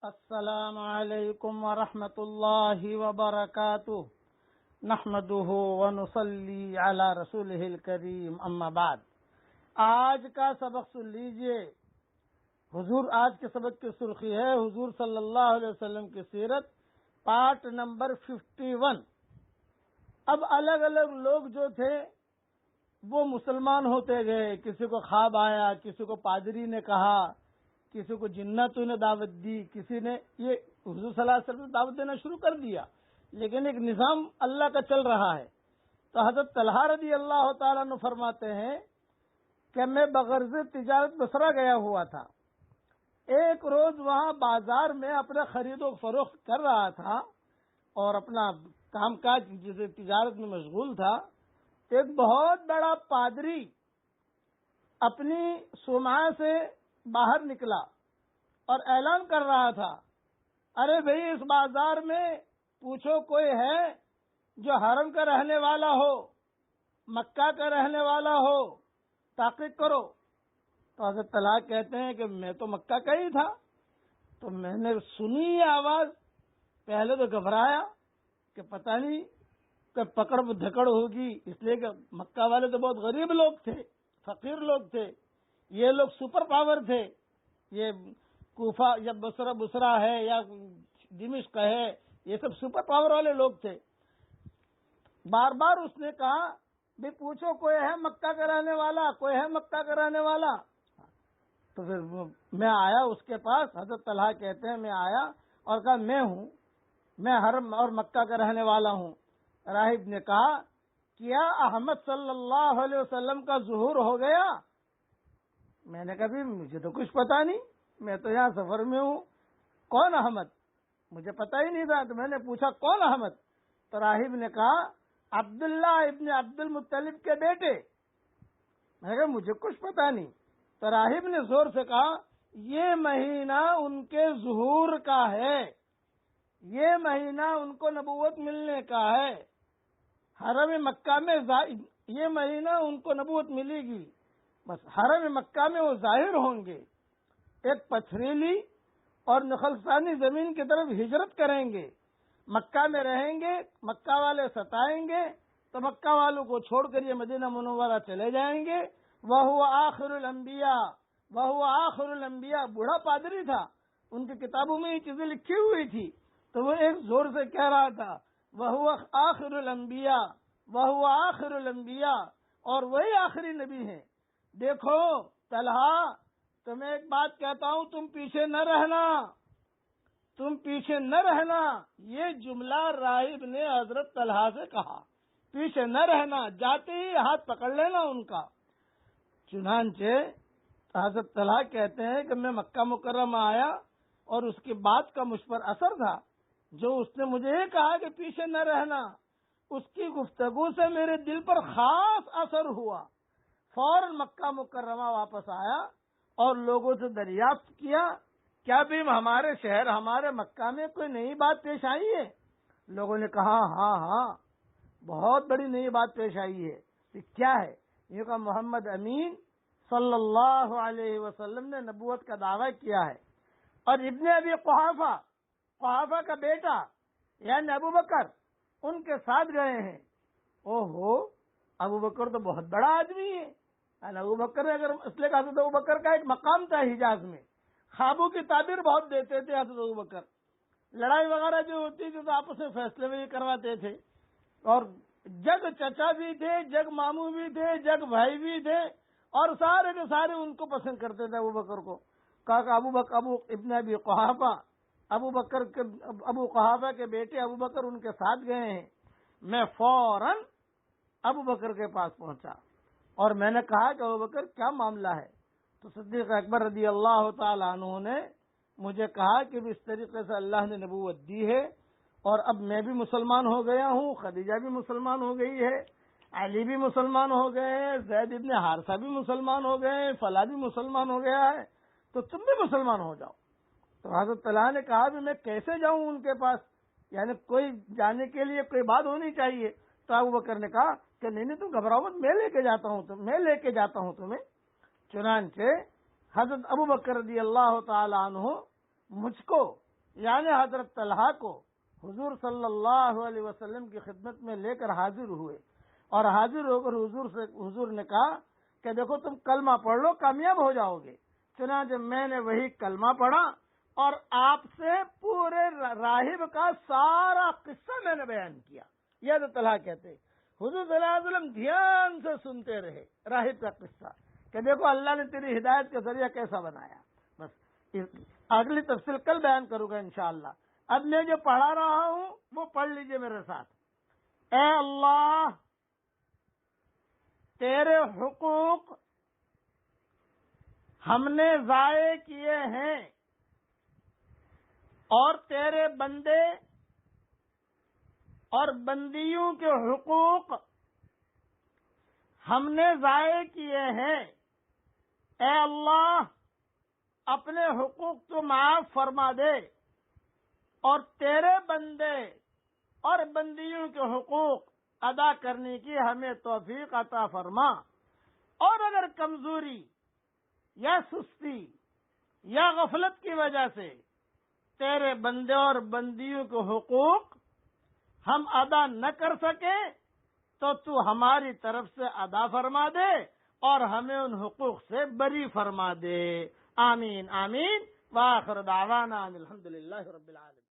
السلام علیکم ورحمۃ اللہ وبرکاتہ نحمده ونصلی علی رسولہ الکریم اما بعد۔ آج کا سبق سن لیجئے۔ آج کے سبق کی سرخی ہے حضور صلی اللہ علیہ وسلم کی سیرت، پارٹ نمبر 51۔ اب الگ الگ لوگ جو تھے وہ مسلمان ہوتے گئے، کسی کو خواب آیا، کسی کو پادری نے کہا، کسی کو جناتوں نے دعوت دی، کسی نے یہ حضور صلی اللہ علیہ وسلم نے دعوت دینا شروع کر دیا، لیکن ایک نظام اللہ کا چل رہا ہے۔ تو حضرت طلحہ رضی اللہ تعالیٰ عنہ فرماتے ہیں کہ میں بغرض تجارت بصرہ گیا ہوا تھا۔ ایک روز وہاں بازار میں اپنا خرید و فروخت کر رہا تھا اور اپنا کام کاج جیسے تجارت میں مشغول تھا۔ ایک بہت بڑا پادری اپنی صومعہ سے باہر نکلا اور اعلان کر رہا تھا، ارے بھئی اس بازار میں پوچھو کوئی ہے جو حرم کا رہنے والا ہو، مکہ کا رہنے والا ہو، تحقیق کرو۔ تو حضرت طلحہ کہتے ہیں کہ میں تو مکہ کا ہی تھا۔ تو میں نے سنی یہ آواز، پہلے تو گھبرایا کہ پتہ نہیں کہ پکڑ دھکڑ ہوگی، اس لیے کہ مکہ والے تو بہت غریب لوگ تھے، فقیر لوگ تھے، یہ لوگ سپر پاور تھے، یہ کوفہ یا بصرہ ہے یا دمشق ہے، یہ سب سپر پاور والے لوگ تھے۔ بار بار اس نے کہا بھی پوچھو کوئی ہے مکہ کا رہنے والا، کوئی ہے مکہ کا رہنے والا۔ تو پھر میں آیا اس کے پاس، حضرت طلحہ کہتے ہیں میں آیا اور کہا میں ہوں، میں حرم اور مکہ کا رہنے والا ہوں۔ راہب نے کہا کیا احمد صلی اللہ علیہ وسلم کا ظہور ہو گیا؟ میں نے کہا بھی مجھے تو کچھ پتا نہیں، میں تو یہاں سفر میں ہوں۔ کون احمد؟ مجھے پتا ہی نہیں تھا۔ تو میں نے پوچھا کون احمد؟ تو راہب نے کہا عبداللہ ابن عبد المطلب کے بیٹے۔ میں نے کہا مجھے کچھ پتا نہیں۔ تو راہب نے زور سے کہا یہ مہینہ ان کے ظہور کا ہے، یہ مہینہ ان کو نبوت ملنے کا ہے، حرم مکہ میں یہ مہینہ ان کو نبوت ملے گی، بس حرم مکہ میں وہ ظاہر ہوں گے، ایک پتھریلی اور نخلستانی زمین کی طرف ہجرت کریں گے، مکہ میں رہیں گے، مکہ والے ستائیں گے تو مکہ والوں کو چھوڑ کر یہ مدینہ منورہ چلے جائیں گے۔ وَهُوَ آخِرُ الْأَنْبِيَاءِ وَهُوَ آخِرُ الْأَنْبِيَاء، بوڑھا پادری تھا، ان کی کتابوں میں یہ چیزیں لکھی ہوئی تھی، تو وہ ایک زور سے کہہ رہا تھا وَهُوَ آخِرُ الْأَنْبِيَاء وَهُوَ آخِرُ الْأَنْبِيَاء، اور وہی آخری نبی ہیں۔ دیکھو طلحہ، تمہیں ایک بات کہتا ہوں، تم پیچھے نہ رہنا، تم پیچھے نہ رہنا۔ یہ جملہ راہب نے حضرت طلحہ سے کہا، پیچھے نہ رہنا، جاتے ہی ہاتھ پکڑ لینا ان کا۔ چنانچہ حضرت طلحہ کہتے ہیں کہ میں مکہ مکرمہ آیا اور اس کی بات کا مجھ پر اثر تھا، جو اس نے مجھے یہ کہا کہ پیچھے نہ رہنا، اس کی گفتگو سے میرے دل پر خاص اثر ہوا۔ فوراً مکہ مکرمہ واپس آیا اور لوگوں سے دریافت کیا کیا بھی ہمارے شہر، ہمارے مکہ میں کوئی نئی بات پیش آئی ہے؟ لوگوں نے کہا ہاں ہاں بہت بڑی نئی بات پیش آئی ہے۔ کہ کیا ہے؟ یہ کہا محمد امین صلی اللہ علیہ وسلم نے نبوت کا دعویٰ کیا ہے، اور ابن ابی قحافہ کا بیٹا یعنی ابو بکر ان کے ساتھ گئے ہیں۔ اوہو، ابو بکر تو بہت بڑا آدمی ہے۔ ابو بکر اگر اس لیے حضرت ابو بکر کا ایک مقام تھا حجاز میں، خوابوں کی تعبیر بہت دیتے تھے حضرت ابو بکر، لڑائی وغیرہ جو ہوتی تھی تو آپس میں فیصلے بھی کرواتے تھے، اور جگ چچا بھی تھے، جگ ماموں بھی تھے، جگ بھائی بھی تھے، اور سارے کے سارے ان کو پسند کرتے تھے ابو بکر کو۔ کہا کہ ابو ابن ابی قحافہ، ابو قحافہ کے بیٹے ابو بکر ان کے ساتھ گئے ہیں۔ میں فوراً ابو بکر کے پاس پہنچا اور میں نے کہا کہ ابو بکر کیا معاملہ ہے؟ تو صدیق اکبر رضی اللہ تعالی عنہ نے مجھے کہا کہ اس طریقے سے اللہ نے نبوت دی ہے، اور اب میں بھی مسلمان ہو گیا ہوں، خدیجہ بھی مسلمان ہو گئی ہے، علی بھی مسلمان ہو گئے ہیں، زید ابن حارثہ بھی مسلمان ہو گئے ہیں، فلاں بھی مسلمان ہو گیا ہے، تو تم بھی مسلمان ہو جاؤ۔ تو حضرت طلحہ نے کہا بھی میں کیسے جاؤں ان کے پاس؟ یعنی کوئی جانے کے لیے کوئی بات ہونی چاہیے۔ تو ابو بکر نے کہا کہ نہیں تم گھبراؤ مت، میں لے کے جاتا ہوں تمہیں۔ چنانچہ حضرت ابو بکر رضی اللہ تعالی عنہ مجھ کو یعنی حضرت طلحہ کو حضور صلی اللہ علیہ وسلم کی خدمت میں لے کر حاضر ہوئے، اور حاضر ہو کر حضور نے کہا کہ دیکھو تم کلمہ پڑھ لو، کامیاب ہو جاؤ گے۔ چنانچہ میں نے وہی کلمہ پڑھا اور آپ سے پورے راہب کا سارا قصہ میں نے بیان کیا۔ یہ تو طلحہ کہتے ہیں حضور صلی اللہ علیہ وسلم دھیان سے سنتے رہے راہب کا قصہ کہ دیکھو اللہ نے تیری ہدایت کا ذریعہ کیسا بنایا۔ بس اگلی تفصیل کل بیان کروں گا انشاءاللہ۔ اب میں جو پڑھا رہا ہوں وہ پڑھ لیجئے میرے ساتھ۔ اے اللہ، تیرے حقوق ہم نے ضائع کیے ہیں، اور تیرے بندے اور بندیوں کے حقوق ہم نے ضائع کیے ہیں۔ اے اللہ، اپنے حقوق تو معاف فرما دے، اور تیرے بندے اور بندیوں کے حقوق ادا کرنے کی ہمیں توفیق عطا فرما، اور اگر کمزوری یا سستی یا غفلت کی وجہ سے تیرے بندے اور بندیوں کے حقوق ہم ادا نہ کر سکے تو ہماری طرف سے ادا فرما دے اور ہمیں ان حقوق سے بری فرما دے۔ آمین آمین۔ وآخر دعوانا الحمدللہ رب العالمین۔